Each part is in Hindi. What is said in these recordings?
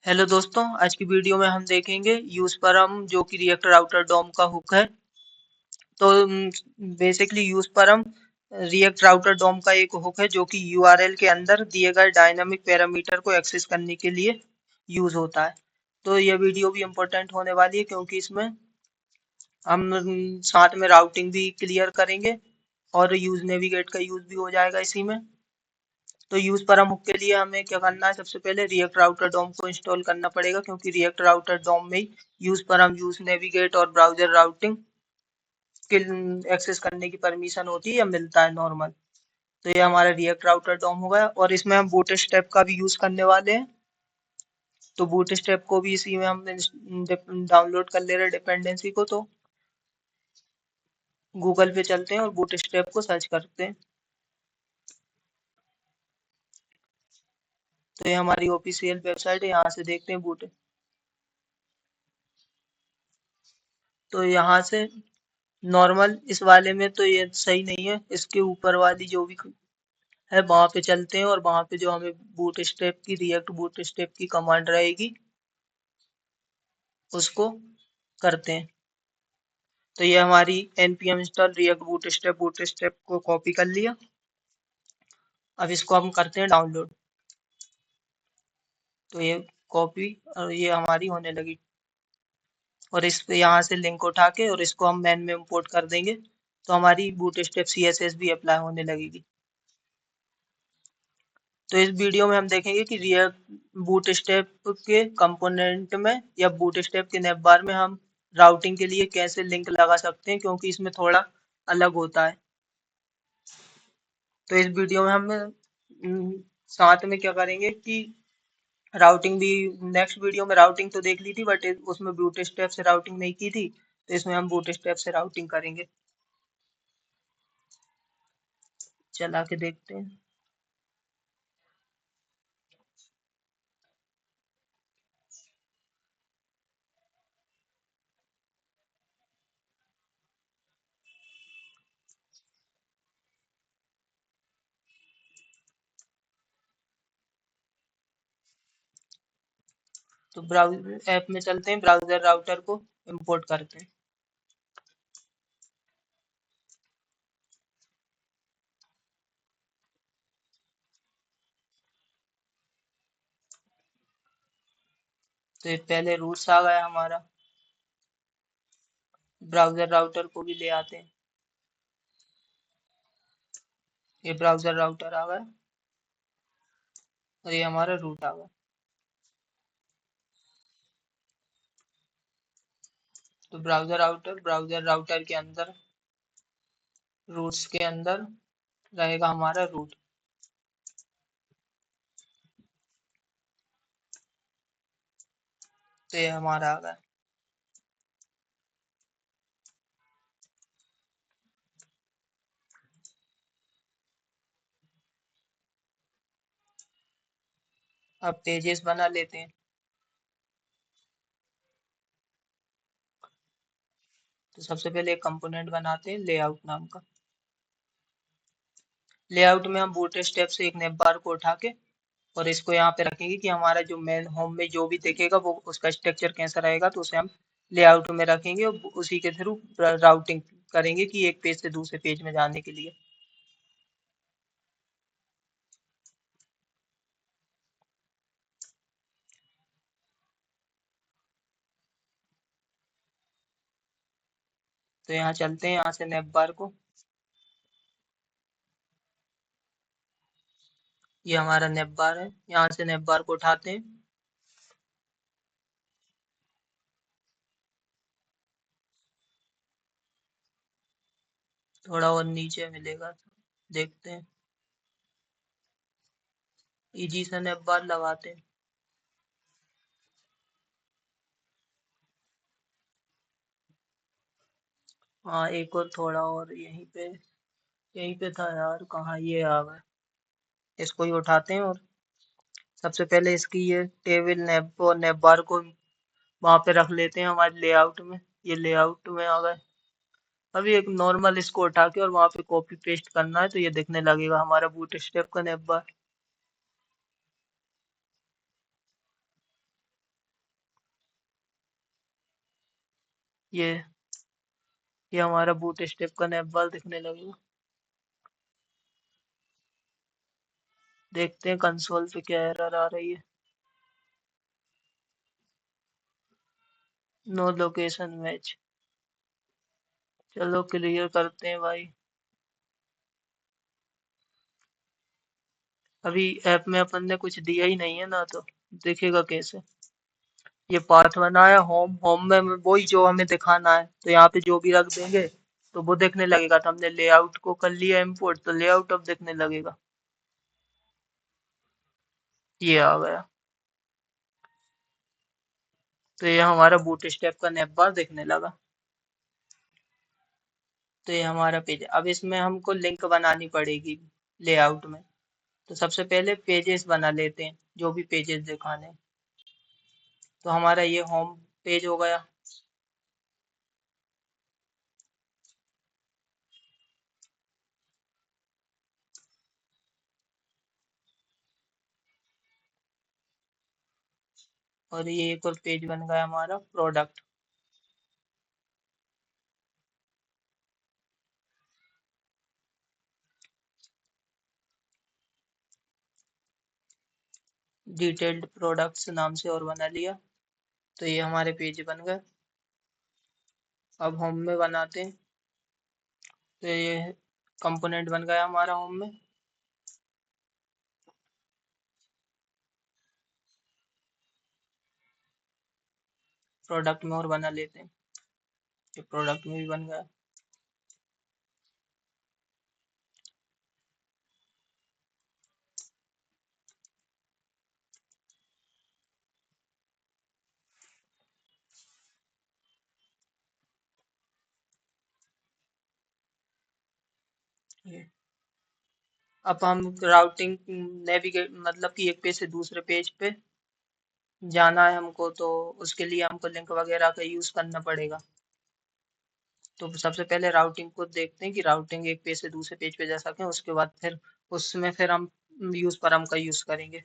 हेलो दोस्तों, आज की वीडियो में हम देखेंगे यूज परम जो कि रिएक्ट राउटर डॉम का हुक है। तो बेसिकली यूज परम रिएक्ट राउटर डॉम का एक हुक है जो कि यूआरएल के अंदर दिए गए डायनामिक पैरामीटर को एक्सेस करने के लिए यूज होता है। तो यह वीडियो भी इम्पोर्टेंट होने वाली है क्योंकि इसमें हम साथ में राउटिंग भी क्लियर करेंगे और यूज नेविगेट का यूज भी हो जाएगा इसी में। तो यूज परम हुक के लिए हमें क्या करना है, सबसे पहले रिएक्ट राउटर डोम को इंस्टॉल करना पड़ेगा क्योंकि रिएक्ट राउटर डोम में ही यूज परम यूज नेविगेट और ब्राउजर राउटिंग के एक्सेस करने की परमिशन होती है या मिलता है नॉर्मल। तो ये हमारा रिएक्ट राउटर डोम होगा और इसमें हम बूट स्ट्रैप का भी यूज करने वाले हैं। तो बूट स्ट्रैप को भी इसी में हम डाउनलोड कर ले रहे हैं डिपेंडेंसी को। तो गूगल पे चलते हैं और बूट स्ट्रैप को सर्च करते हैं। तो ये हमारी ऑफिशियल वेबसाइट है, यहाँ से देखते हैं बूट। तो यहाँ से नॉर्मल इस वाले में तो ये सही नहीं है, इसके ऊपर वाली जो भी है वहां पे चलते हैं और वहां पे जो हमें बूट स्टेप की रिएक्ट बूट स्टेप की कमांड रहेगी उसको करते हैं। तो ये हमारी npm install react boot step को कॉपी कर लिया। अब इसको हम करते हैं डाउनलोड। तो ये कॉपी और ये हमारी होने लगी और इस पे यहाँ से लिंक उठा के और इसको हम मैन में इंपोर्ट कर देंगे तो हमारी बूट स्टेप CSS भी अप्लाई होने लगेगी। तो इस वीडियो में हम देखेंगे कि रिएक्ट बूटस्ट्रैप के कंपोनेंट में या बूटस्ट्रैप के नैव बार में हम राउटिंग के लिए कैसे लिंक लगा सकते हैं क्योंकि इसमें थोड़ा अलग होता है। तो इस वीडियो में हम साथ में क्या करेंगे कि राउटिंग भी, नेक्स्ट वीडियो में राउटिंग तो देख ली थी बट उसमें बूटस्ट्रैप से राउटिंग नहीं की थी, तो इसमें हम बूटस्ट्रैप से राउटिंग करेंगे। चला के देखते हैं। तो ब्राउजर ऐप में चलते हैं, ब्राउजर राउटर को इंपोर्ट करते हैं। तो ये पहले रूट्स आ गया हमारा, ब्राउजर राउटर को भी ले आते हैं। ये ब्राउजर राउटर आ गया और ये हमारा रूट आ गया। तो ब्राउजर राउटर के अंदर रूट्स के अंदर रहेगा हमारा रूट। तो ये हमारा आ गया। अब पेजेस बना लेते हैं। तो सबसे पहले एक कंपोनेंट बनाते हैं लेआउट नाम का। लेआउट में हम बूट स्टेप से एक नेम बार को उठा के और इसको यहाँ पे रखेंगे कि हमारा जो मेन होम में जो भी दिखेगा वो उसका स्ट्रक्चर कैसा रहेगा, तो उसे हम लेआउट में रखेंगे और उसी के थ्रू राउटिंग करेंगे कि एक पेज से दूसरे पेज में जाने के लिए। तो यहाँ चलते हैं, यहाँ से नेम बार को, ये हमारा नेम बार है, यहाँ से नेम बार को उठाते हैं। थोड़ा और नीचे मिलेगा, देखते हैं। इजी से नेम बार लगाते हैं। हाँ, एक और थोड़ा और यहीं पे था यार, कहाँ ये आ गया। इसको ही उठाते हैं और सबसे पहले इसकी ये टेबल नेब और नेब बार को वहां पे रख लेते हैं हमारे लेआउट में। ये लेआउट में आ गए। अभी एक नॉर्मल इसको उठा के और वहां पे कॉपी पेस्ट करना है तो ये दिखने लगेगा हमारा बूट स्टेप का नेब बार। ये ये हमारा बूट स्टेप का नैप बार दिखने लगेगा। देखते हैं कंसोल पे क्या एरर आ रही है। No location match. चलो क्लियर करते हैं भाई। अभी ऐप में अपन ने कुछ दिया ही नहीं है ना, तो दिखेगा कैसे। ये पाथ बनाया होम, होम में वही जो हमें दिखाना है, तो यहाँ पे जो भी रख देंगे तो वो देखने लगेगा। तो हमने लेआउट को कर लिया इंपोर्ट, तो लेआउट अब देखने लगेगा। ये आ गया। तो ये हमारा बूट स्टेप का नैप बार दिखने लगा। तो ये हमारा पेज है। अब इसमें हमको लिंक बनानी पड़ेगी लेआउट में। तो सबसे पहले पेजेस बना लेते हैं, जो भी पेजेस दिखाने हैं। तो हमारा ये होम पेज हो गया। और ये एक और पेज बन गया हमारा प्रोडक्ट। डिटेल्ड प्रोडक्ट्स नाम से और बना लिया। तो ये हमारे पेज बन गए। अब होम में बनाते हैं। तो ये कंपोनेंट बन गया हमारा होम में। प्रोडक्ट में और बना लेते हैं। ये प्रोडक्ट में भी बन गया। ये अब हम राउटिंग नेविगेट मतलब कि एक पेज से दूसरे पेज पे जाना है हमको, तो उसके लिए हमको लिंक वगैरह का यूज करना पड़ेगा। तो सबसे पहले राउटिंग को देखते हैं कि राउटिंग एक पेज से दूसरे पेज पे जा सके। उसके बाद फिर उसमें फिर हम यूज परम का यूज करेंगे।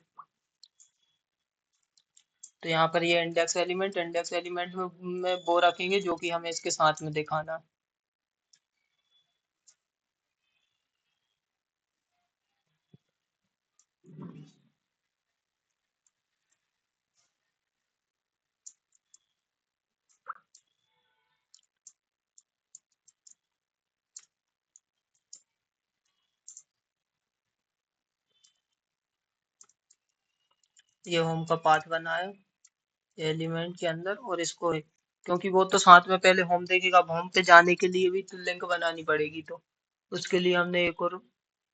तो यहाँ पर ये इंडेक्स एलिमेंट में वो रखेंगे जो कि हमें इसके साथ में दिखाना है। ये होम का पाथ बनाया एलिमेंट के अंदर, और इसको क्योंकि वो तो साथ में पहले होम देखेगा, अब होम पे जाने के लिए भी तो लिंक बनानी पड़ेगी। तो उसके लिए हमने एक और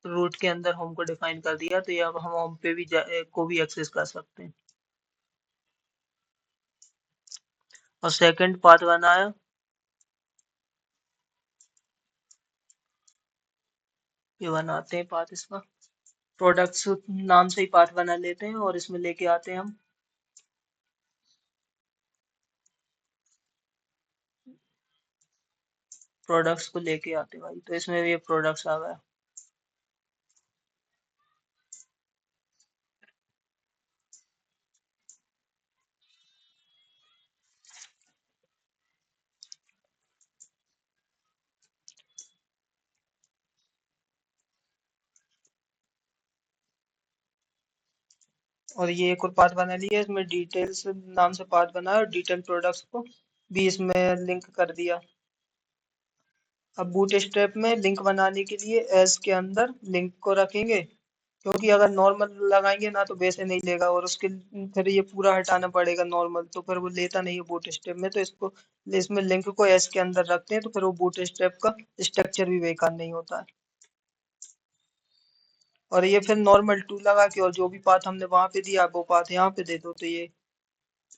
रूट के अंदर होम को डिफाइन कर दिया। तो ये अब हम होम पे भी को भी एक्सेस कर सकते हैं। और सेकंड पाथ बनाया। ये बनाते हैं पाथ इसका। प्रोडक्ट्स नाम से ही पाथ बना लेते हैं और इसमें लेके आते हैं हम प्रोडक्ट्स को लेके आते हैं भाई। तो इसमें ये प्रोडक्ट्स आ गया। और ये एक और पाथ बना लिया, इसमें डिटेल्स नाम से पाथ बनाया और डिटेल प्रोडक्ट्स को भी इसमें लिंक कर दिया। अब बूट स्ट्रैप में लिंक बनाने के लिए एज के अंदर लिंक को रखेंगे, क्योंकि अगर नॉर्मल लगाएंगे ना तो वैसे नहीं लेगा, और उसके फिर ये पूरा हटाना पड़ेगा नॉर्मल, तो फिर वो लेता नहीं है बूट स्ट्रैप में। तो इसको इसमें लिंक को एज के अंदर रखते हैं, तो फिर वो बूट स्ट्रैप का स्ट्रक्चर भी बेकार नहीं होता है। और ये फिर नॉर्मल टू लगा के और जो भी पाथ हमने वहां पे दिया वो पाथ यहाँ पे दे दो, तो ये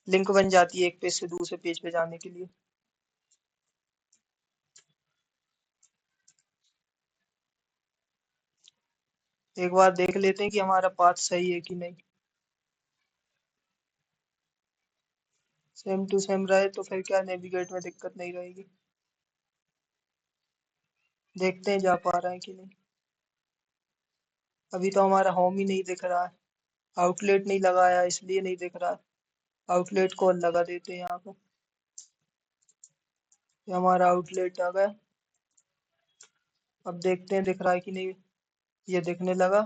लिंक बन जाती है एक पेज से दूसरे पेज पे जाने के लिए। एक बार देख लेते हैं कि हमारा पाथ सही है कि नहीं। सेम टू सेम रहे तो फिर क्या नेविगेट में दिक्कत नहीं रहेगी। देखते हैं जा पा रहा है कि नहीं। अभी तो हमारा होम ही नहीं दिख रहा है। आउटलेट नहीं लगाया इसलिए नहीं दिख रहा है। आउटलेट को लगा देते हैं यहाँ पे। ये हमारा आउटलेट आ गया। अब देखते हैं दिख रहा है कि नहीं। ये दिखने लगा।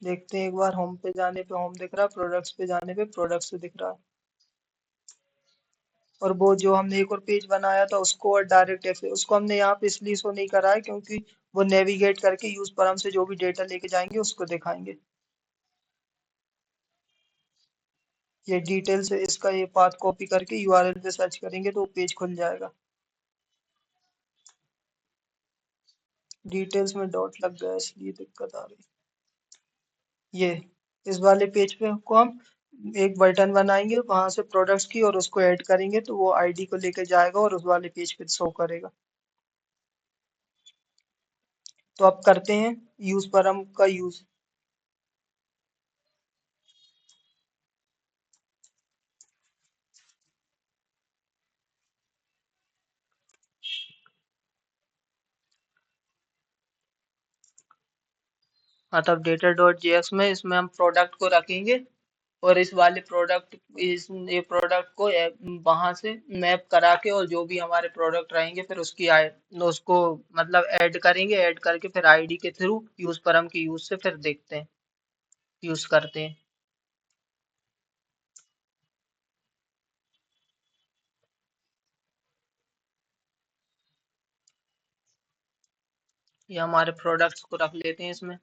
देखते हैं एक बार, होम पे जाने पे होम दिख रहा है, प्रोडक्ट्स पे जाने पे प्रोडक्ट्स दिख रहा है। और वो जो हमने एक और पेज बनाया था उसको, और डायरेक्ट ऐसे उसको हमने यहाँ पे इसलिए शो नहीं करा है क्योंकि वो नेविगेट करके यूज पर हमसे जो भी डेटा लेके जाएंगे उसको दिखाएंगे। ये डिटेल से इसका ये पाथ कॉपी करके यूआरएल पे सर्च करेंगे तो वो पेज खुल जाएगा। डिटेल्स में डॉट लग गया इसलिए दिक्कत आ रही। ये इस वाले पेज पे को हम एक बटन बनाएंगे वहां से प्रोडक्ट्स की, और उसको ऐड करेंगे तो वो आईडी को लेके जाएगा और उस वाले पेज पे शो करेगा। तो अब करते हैं यूज पर हम का यूज। हाँ, तब डेटा डॉट जेएक्स में इसमें हम प्रोडक्ट को रखेंगे, और इस वाले प्रोडक्ट इस ये प्रोडक्ट को वहां से मैप करा के, और जो भी हमारे प्रोडक्ट रहेंगे फिर उसकी उसको मतलब ऐड करेंगे, ऐड करके फिर आईडी के थ्रू यूज परम की यूज से फिर देखते हैं, यूज करते हैं। ये हमारे प्रोडक्ट्स को रख लेते हैं इसमें।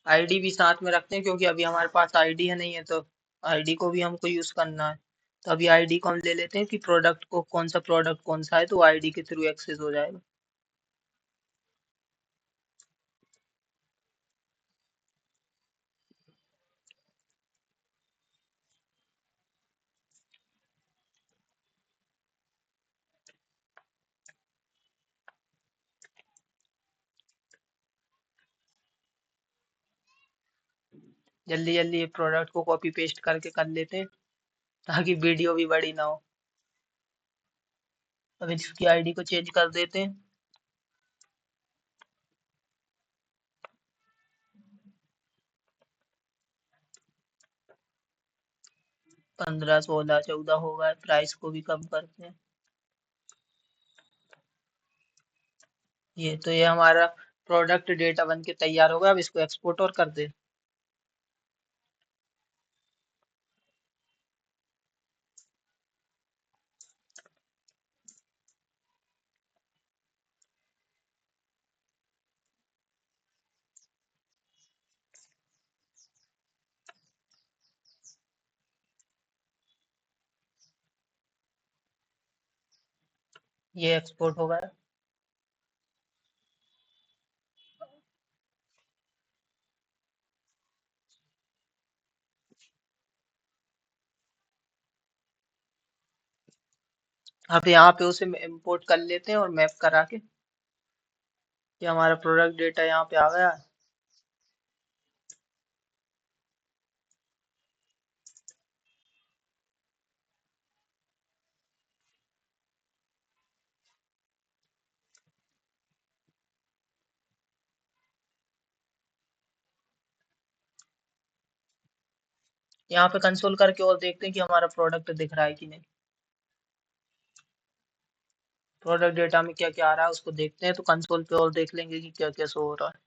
आईडी भी साथ में रखते हैं क्योंकि अभी हमारे पास आईडी है नहीं है, तो आईडी को भी हमको यूज करना है। तो अभी आईडी को हम ले लेते हैं कि प्रोडक्ट को कौन सा प्रोडक्ट कौन सा है, तो आईडी के थ्रू एक्सेस हो जाएगा। जल्दी जल्दी ये प्रोडक्ट को कॉपी पेस्ट करके कर लेते हैं ताकि वीडियो भी बड़ी ना हो। अब इसकी आईडी को चेंज कर देते हैं। 15, 16, 14 होगा। प्राइस को भी कम करते हैं। ये हमारा प्रोडक्ट डेटा बन के तैयार होगा। अब इसको एक्सपोर्ट और कर दे। ये एक्सपोर्ट हो गया। अब यहाँ पे उसे इंपोर्ट कर लेते हैं और मैप करा के। ये हमारा प्रोडक्ट डेटा यहाँ पे आ गया। यहाँ पे कंसोल करके और देखते हैं कि हमारा प्रोडक्ट दिख रहा है कि नहीं। प्रोडक्ट डेटा में क्या क्या आ रहा है उसको देखते हैं, तो कंसोल पे और देख लेंगे कि क्या क्या शो हो रहा है।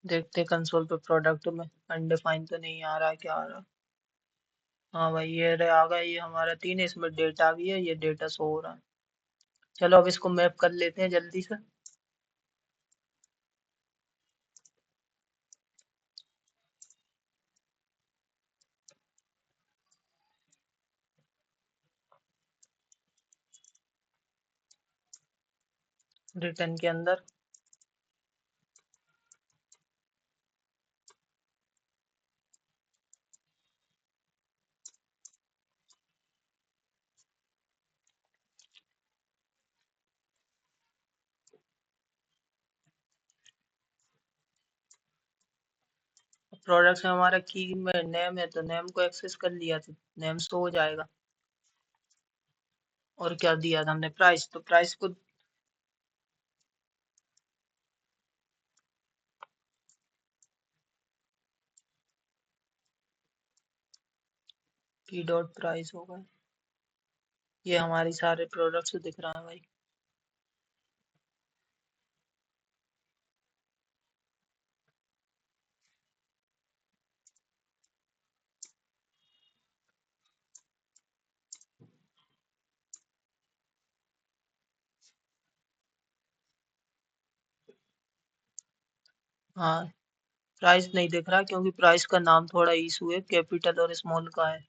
देखते हैं कंसोल पे प्रोडक्ट में अनडिफाइन तो नहीं आ रहा है, क्या आ रहा है। हाँ भाई, ये रहा आ गया। ये हमारा 3 है, इसमें डेटा भी है, ये डेटा शो हो रहा है। चलो अब इसको मैप कर लेते हैं जल्दी से। रिटर्न के अंदर। प्रोडक्ट में हमारा की में नेम है तो नेम को एक्सेस कर लिया तो नेम शो हो जाएगा। और क्या दिया था हमने, प्राइस, तो प्राइस को की डॉट प्राइस होगा। ये हमारी सारे प्रोडक्ट्स दिख रहा है भाई। हाँ, प्राइस नहीं दिख रहा क्योंकि प्राइस का नाम थोड़ा इशू है, कैपिटल और स्मॉल का है।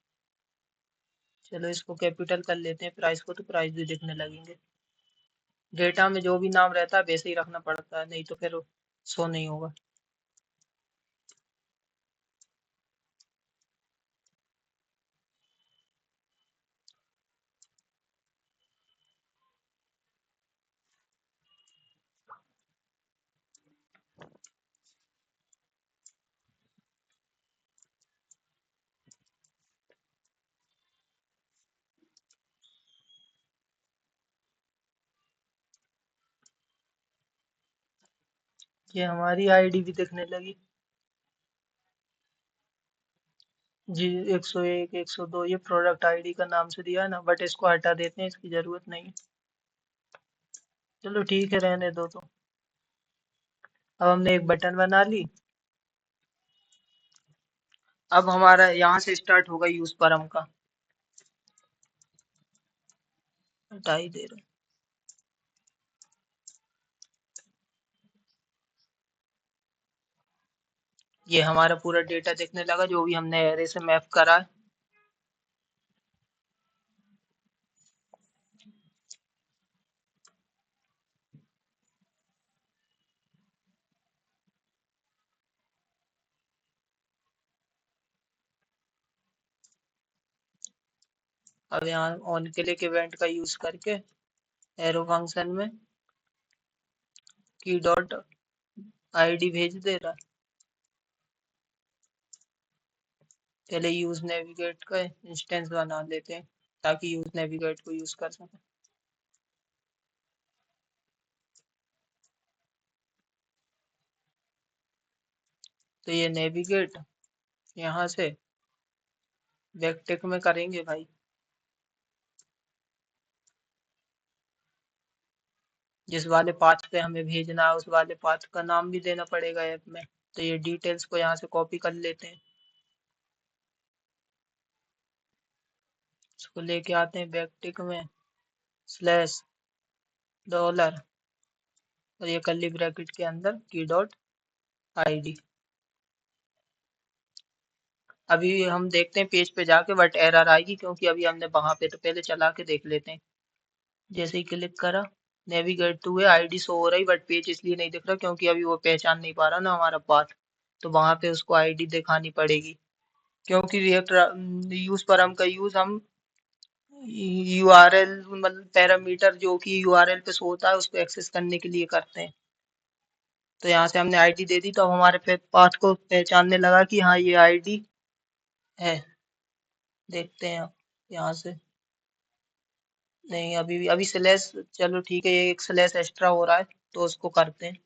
चलो इसको कैपिटल कर लेते हैं प्राइस को, तो प्राइस भी दिखने लगेंगे। डेटा में जो भी नाम रहता है वैसे ही रखना पड़ता है, नहीं तो फिर शो नहीं होगा। ये हमारी आईडी भी दिखने लगी। जी, 101, 102 ये प्रोडक्ट आईडी का नाम से दिया है ना, बट इसको हटा देते हैं, इसकी जरूरत नहीं है। चलो ठीक है, रहने दो तो। अब हमने एक बटन बना ली। अब हमारा यहाँ से स्टार्ट होगा यूज परम का। हटा ही दे रहे हैं। ये हमारा पूरा डेटा दिखने लगा जो भी हमने एरे से मैप करा है। अब यहाँ ऑन क्लिक इवेंट का यूज करके एरो फंक्शन में की डॉट आईडी भेज दे रहा है। पहले यूज नेविगेट का इंस्टेंस बना देते हैं ताकि यूज नेविगेट को यूज कर सके। तो ये नेविगेट यहाँ से बैकटिक में करेंगे भाई। जिस वाले पाथ पे हमें भेजना है उस वाले पाथ का नाम भी देना पड़ेगा ऐप में। तो ये डिटेल्स को यहाँ से कॉपी कर लेते हैं, इसको लेके आते हैं बैकटिक में, स्लैश डॉलर और ये कर्ली ब्रैकेट के अंदर की डॉट आईडी। अभी हम देखते हैं पेज पे जाके बट एरर आएगी क्योंकि अभी हमने वहां पे, तो पहले चला के देख लेते हैं। जैसे ही क्लिक करा नेविगेट टू है, आईडी शो हो रही बट पेज इसलिए नहीं दिख रहा क्योंकि अभी वो पहचान नहीं पा रहा ना हमारा पाथ। तो वहां पे उसको आईडी दिखानी पड़ेगी क्योंकि रिएक्ट यूज पर हम का यूज हम यूआरएल मतलब पैरामीटर जो कि यूआरएल पे शो होता है उसको एक्सेस करने के लिए करते हैं। तो यहाँ से हमने आईडी दे दी तो अब हमारे पे पाथ को पहचानने लगा कि हाँ ये आईडी है। देखते हैं अब यहाँ से। नहीं, अभी स्लैश, चलो ठीक है, ये एक स्लैश एक्स्ट्रा हो रहा है तो उसको करते हैं।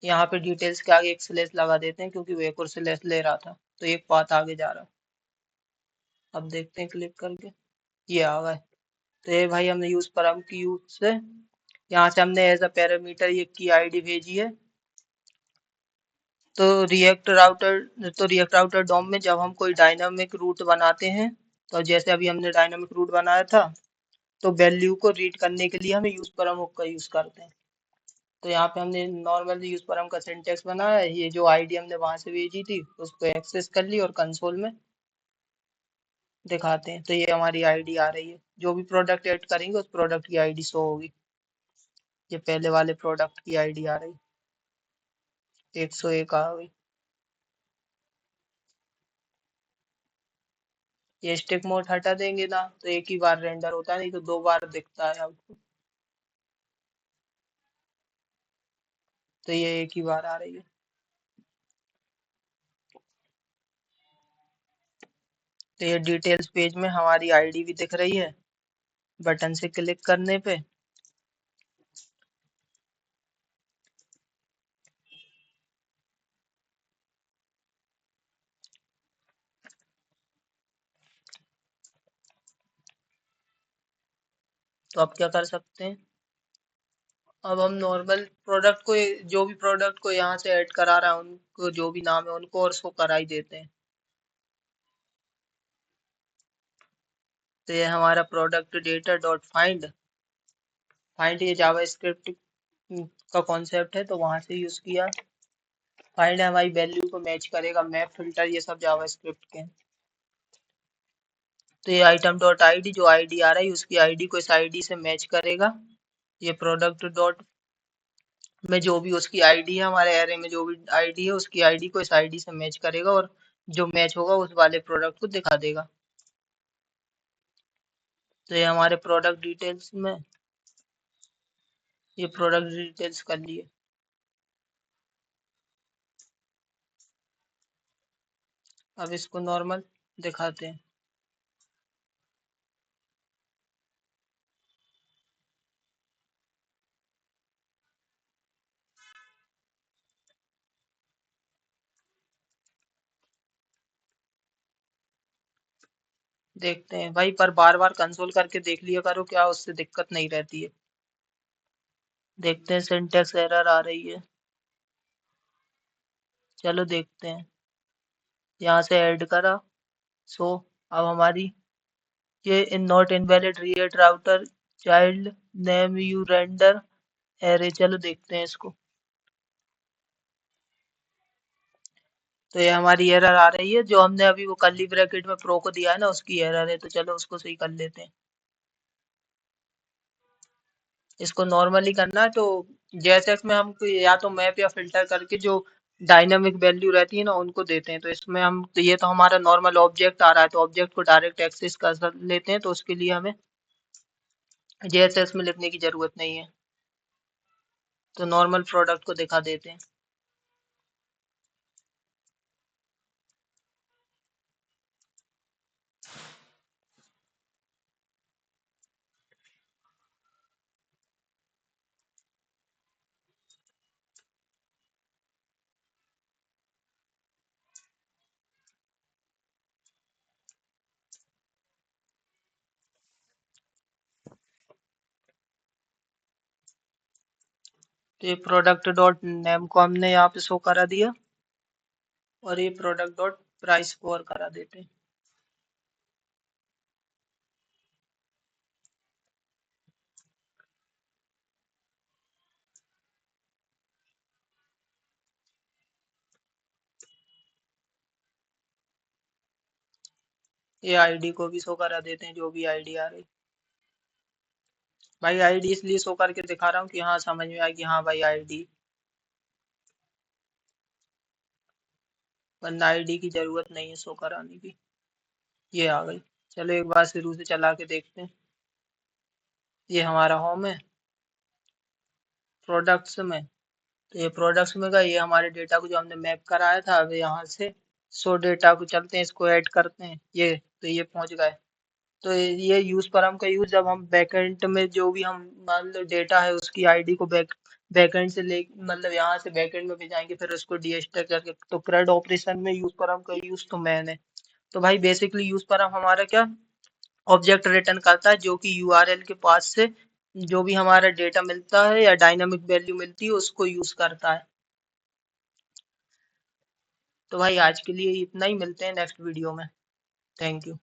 यहाँ पे डिटेल्स के आगे एक स्लैश लगा देते हैं क्योंकि वो एक और स्लैश ले रहा था तो एक पाथ आगे जा रहा है। अब देखते हैं क्लिक करके, ये आ गए। तो ये भाई हमने यूज परम की यूज से यहाँ से हमने एज अ पैरामीटर ये की आईडी भेजी है। तो रिएक्ट राउटर डॉम में जब हम कोई डायनामिक रूट बनाते हैं, तो जैसे अभी हमने डायनामिक रूट बनाया था, तो वैल्यू को रीड करने के लिए हम यूज परम हुक का यूज करते हैं। तो यहाँ पे हमने नॉर्मल यूज परम का सिंटेक्स बनाया है, ये जो आईडी हमने वहां से भेजी थी उसको एक्सेस कर ली और कंसोल में दिखाते हैं। तो ये हमारी आईडी आ रही है, जो भी प्रोडक्ट ऐड करेंगे उस प्रोडक्ट की आईडी शो होगी। ये पहले वाले प्रोडक्ट की आईडी आ रही, 101 आ गई। ये स्टिक मोड हटा देंगे ना तो एक ही बार रेंडर होता है, नहीं तो दो बार दिखता है आपको। तो ये एक ही बार आ रही है। तो ये डिटेल्स पेज में हमारी आईडी भी दिख रही है बटन से क्लिक करने पे। तो आप क्या कर सकते हैं, अब हम नॉर्मल प्रोडक्ट को, जो भी प्रोडक्ट को यहाँ से ऐड करा रहा है उनको जो भी नाम है उनको और शो करा ही देते हैं। तो ये हमारा product data dot find, find ये जावा स्क्रिप्ट का कॉन्सेप्ट है तो वहां से यूज किया। फाइंड हमारी वैल्यू को मैच करेगा, मैप फिल्टर ये सब जावा स्क्रिप्ट के हैं। तो ये आइटम डॉट आईडी जो आईडी आ रहा है उसकी आईडी को इस आईडी से मैच करेगा। ये प्रोडक्ट डॉट में जो भी उसकी आईडी है, हमारे एरे में जो भी आईडी है उसकी आईडी को इस आईडी से मैच करेगा और जो मैच होगा उस वाले प्रोडक्ट को दिखा देगा। तो ये हमारे प्रोडक्ट डिटेल्स में, ये प्रोडक्ट डिटेल्स कर लिए। अब इसको नॉर्मल दिखाते हैं। देखते हैं भाई, पर बार बार कंसोल करके देख लिया करो, क्या उससे दिक्कत नहीं रहती है। देखते हैं, सिंटेक्स एरर आ रही है। चलो देखते हैं, यहाँ से ऐड करा। सो अब हमारी ये in not invalid read router child name you render array. चलो देखते हैं इसको। तो ये हमारी एरर आ रही है, जो हमने अभी वो कर्ली ब्रैकेट में प्रो को दिया है ना उसकी एरर है। तो चलो उसको सही कर लेते हैं। इसको नॉर्मली करना है तो JSX में हम या तो मैप या फिल्टर करके जो डायनामिक वैल्यू रहती है ना उनको देते हैं। तो इसमें हम, तो ये तो हमारा नॉर्मल ऑब्जेक्ट आ रहा है तो ऑब्जेक्ट को डायरेक्ट एक्सेस कर लेते हैं। तो उसके लिए हमें JSX में लिखने की जरूरत नहीं है, तो नॉर्मल प्रोडक्ट को दिखा देते हैं। तो ये प्रोडक्ट डॉट नेम को हमने यहाँ पे शो करा दिया और ये प्रोडक्ट डॉट प्राइस को और करा देते हैं। ये आईडी को भी शो करा देते हैं, जो भी आईडी आ रही। भाई आईडी इसलिए शो करके दिखा रहा हूँ कि हाँ समझ में आए कि हाँ भाई आईडी, वरना आईडी की जरूरत नहीं है शो कराने की। ये आ गई। चलो एक बार शुरू से चला के देखते हैं। ये हमारा होम है, प्रोडक्ट्स में। तो ये प्रोडक्ट्स में का, ये हमारे डेटा को जो हमने मैप कराया था, अब यहाँ से सो डेटा को चलते हैं, इसको ऐड करते हैं। ये तो ये पहुंच गए। तो ये यूज परम का यूज जब हम बैकएंड में जो भी हम मान लो डेटा है उसकी आईडी को बैकएंड से ले, मतलब यहाँ से बैकएंड में भेजाएंगे फिर उसको डीएक्सट्रैक्ट करके। तो CRUD ऑपरेशन में यूज परम का यूज तो मैंने, तो भाई बेसिकली यूज परम हमारा क्या ऑब्जेक्ट रिटर्न करता है जो कि यूआरएल के पास से जो भी हमारा डेटा मिलता है या डायनामिक वैल्यू मिलती है उसको यूज करता है। तो भाई आज के लिए इतना ही, मिलते हैं नेक्स्ट वीडियो में। Thank you.